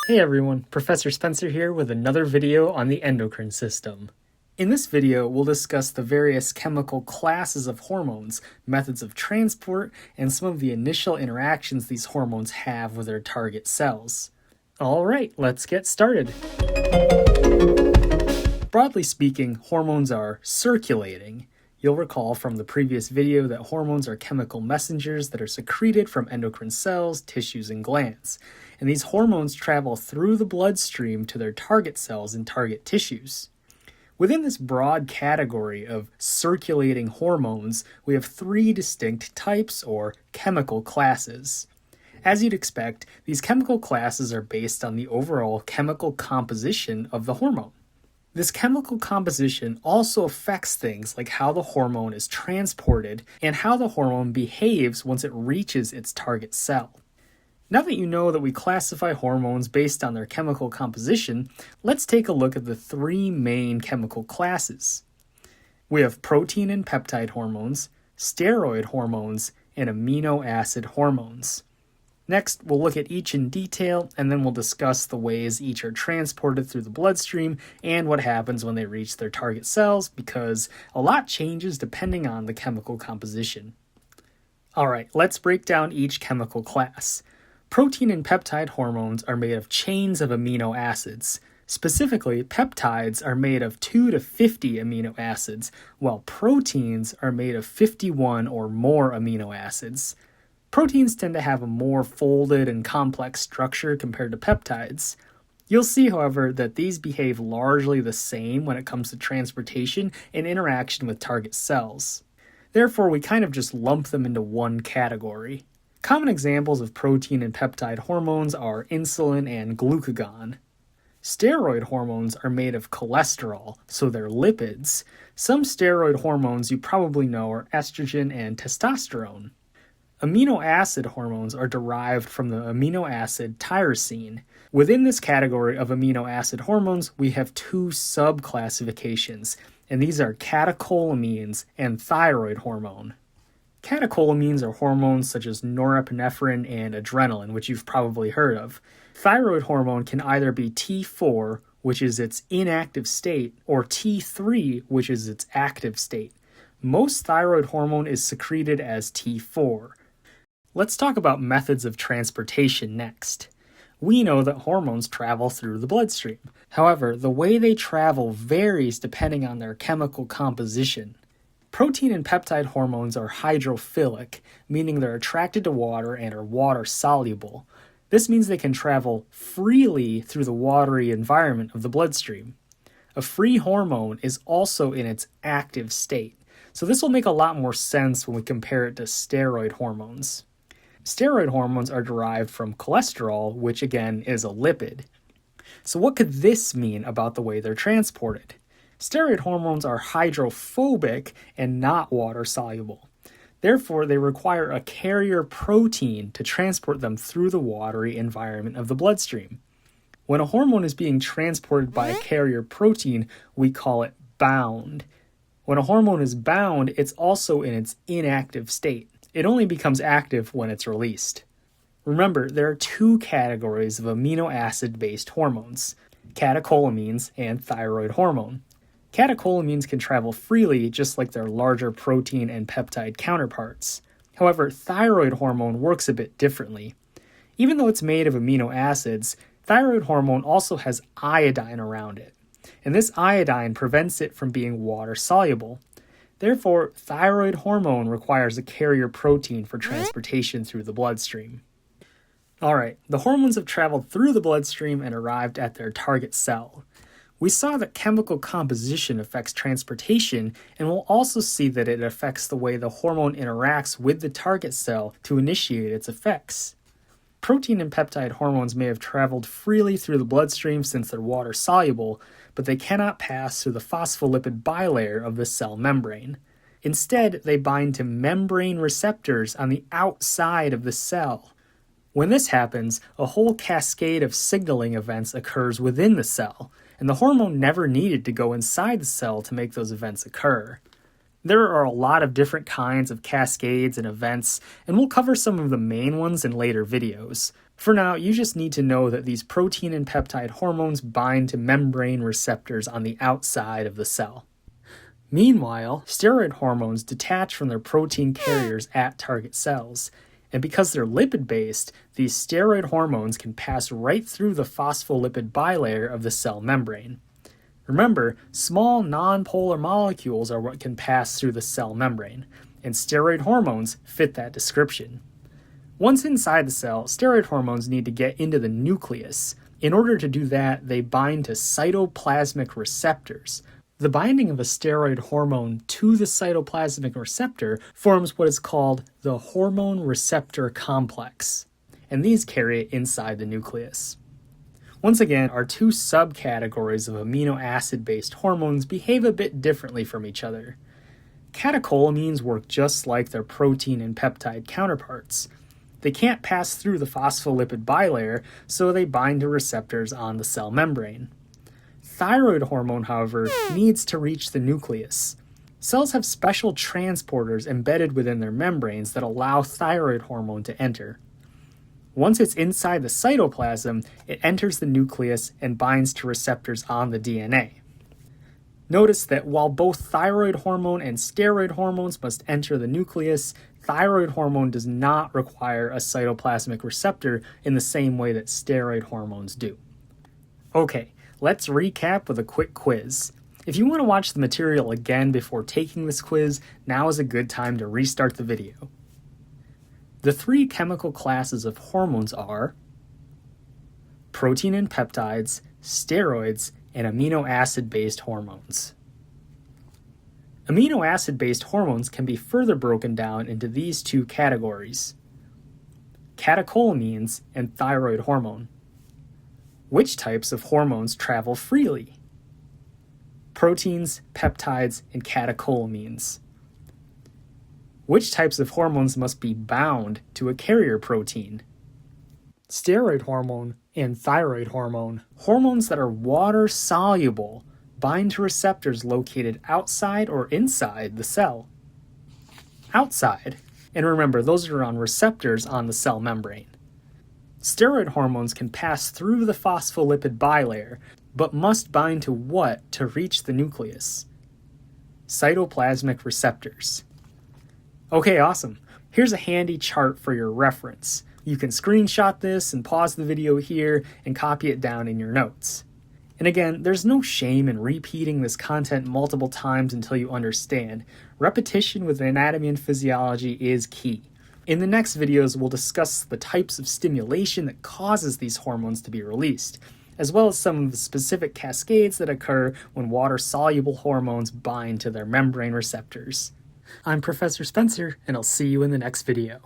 Hey everyone, Professor Spencer here with another video on the endocrine system. In this video, we'll discuss the various chemical classes of hormones, methods of transport, and some of the initial interactions these hormones have with their target cells. Alright, let's get started. Broadly speaking, hormones are circulating. You'll recall from the previous video that hormones are chemical messengers that are secreted from endocrine cells, tissues, and glands. And these hormones travel through the bloodstream to their target cells and target tissues. Within this broad category of circulating hormones, we have three distinct types or chemical classes. As you'd expect, these chemical classes are based on the overall chemical composition of the hormone. This chemical composition also affects things like how the hormone is transported and how the hormone behaves once it reaches its target cell. Now that you know that we classify hormones based on their chemical composition, let's take a look at the three main chemical classes. We have protein and peptide hormones, steroid hormones, and amino acid hormones. Next, we'll look at each in detail, and then we'll discuss the ways each are transported through the bloodstream and what happens when they reach their target cells, because a lot changes depending on the chemical composition. Alright, let's break down each chemical class. Protein and peptide hormones are made of chains of amino acids. Specifically, peptides are made of 2 to 50 amino acids, while proteins are made of 51 or more amino acids. Proteins tend to have a more folded and complex structure compared to peptides. You'll see, however, that these behave largely the same when it comes to transportation and interaction with target cells. Therefore, we kind of just lump them into one category. Common examples of protein and peptide hormones are insulin and glucagon. Steroid hormones are made of cholesterol, so they're lipids. Some steroid hormones you probably know are estrogen and testosterone. Amino acid hormones are derived from the amino acid tyrosine. Within this category of amino acid hormones, we have two sub-classifications, and these are catecholamines and thyroid hormone. Catecholamines are hormones such as norepinephrine and adrenaline, which you've probably heard of. Thyroid hormone can either be T4, which is its inactive state, or T3, which is its active state. Most thyroid hormone is secreted as T4. Let's talk about methods of transportation next. We know that hormones travel through the bloodstream. However, the way they travel varies depending on their chemical composition. Protein and peptide hormones are hydrophilic, meaning they're attracted to water and are water-soluble. This means they can travel freely through the watery environment of the bloodstream. A free hormone is also in its active state, so this will make a lot more sense when we compare it to steroid hormones. Steroid hormones are derived from cholesterol, which again is a lipid. So what could this mean about the way they're transported? Steroid hormones are hydrophobic and not water-soluble. Therefore, they require a carrier protein to transport them through the watery environment of the bloodstream. When a hormone is being transported by a carrier protein, we call it bound. When a hormone is bound, it's also in its inactive state. It only becomes active when it's released. Remember, there are two categories of amino acid-based hormones, catecholamines and thyroid hormone. Catecholamines can travel freely just like their larger protein and peptide counterparts. However, thyroid hormone works a bit differently. Even though it's made of amino acids, thyroid hormone also has iodine around it, and this iodine prevents it from being water-soluble. Therefore, thyroid hormone requires a carrier protein for transportation through the bloodstream. Alright, the hormones have traveled through the bloodstream and arrived at their target cell. We saw that chemical composition affects transportation, and we'll also see that it affects the way the hormone interacts with the target cell to initiate its effects. Protein and peptide hormones may have traveled freely through the bloodstream since they're water-soluble, but they cannot pass through the phospholipid bilayer of the cell membrane. Instead, they bind to membrane receptors on the outside of the cell. When this happens, a whole cascade of signaling events occurs within the cell, and the hormone never needed to go inside the cell to make those events occur. There are a lot of different kinds of cascades and events, and we'll cover some of the main ones in later videos. For now, you just need to know that these protein and peptide hormones bind to membrane receptors on the outside of the cell. Meanwhile, steroid hormones detach from their protein carriers at target cells, and because they're lipid-based, these steroid hormones can pass right through the phospholipid bilayer of the cell membrane. Remember, small nonpolar molecules are what can pass through the cell membrane, and steroid hormones fit that description. Once inside the cell, steroid hormones need to get into the nucleus. In order to do that, they bind to cytoplasmic receptors. The binding of a steroid hormone to the cytoplasmic receptor forms what is called the hormone receptor complex, and these carry it inside the nucleus. Once again, our two subcategories of amino acid-based hormones behave a bit differently from each other. Catecholamines work just like their protein and peptide counterparts. They can't pass through the phospholipid bilayer, so they bind to receptors on the cell membrane. Thyroid hormone, however, needs to reach the nucleus. Cells have special transporters embedded within their membranes that allow thyroid hormone to enter. Once it's inside the cytoplasm, it enters the nucleus and binds to receptors on the DNA. Notice that while both thyroid hormone and steroid hormones must enter the nucleus, thyroid hormone does not require a cytoplasmic receptor in the same way that steroid hormones do. Okay, let's recap with a quick quiz. If you want to watch the material again before taking this quiz, now is a good time to restart the video. The three chemical classes of hormones are protein and peptides, steroids, and amino acid-based hormones. Amino acid-based hormones can be further broken down into these two categories: catecholamines and thyroid hormone. Which types of hormones travel freely? Proteins, peptides, and catecholamines. Which types of hormones must be bound to a carrier protein? Steroid hormone and thyroid hormone. Hormones that are water-soluble bind to receptors located outside or inside the cell. Outside. And remember, those are on receptors on the cell membrane. Steroid hormones can pass through the phospholipid bilayer, but must bind to what to reach the nucleus? Cytoplasmic receptors. Okay, awesome. Here's a handy chart for your reference. You can screenshot this and pause the video here and copy it down in your notes. And again, there's no shame in repeating this content multiple times until you understand. Repetition with anatomy and physiology is key. In the next videos, we'll discuss the types of stimulation that causes these hormones to be released, as well as some of the specific cascades that occur when water-soluble hormones bind to their membrane receptors. I'm Professor Spencer, and I'll see you in the next video.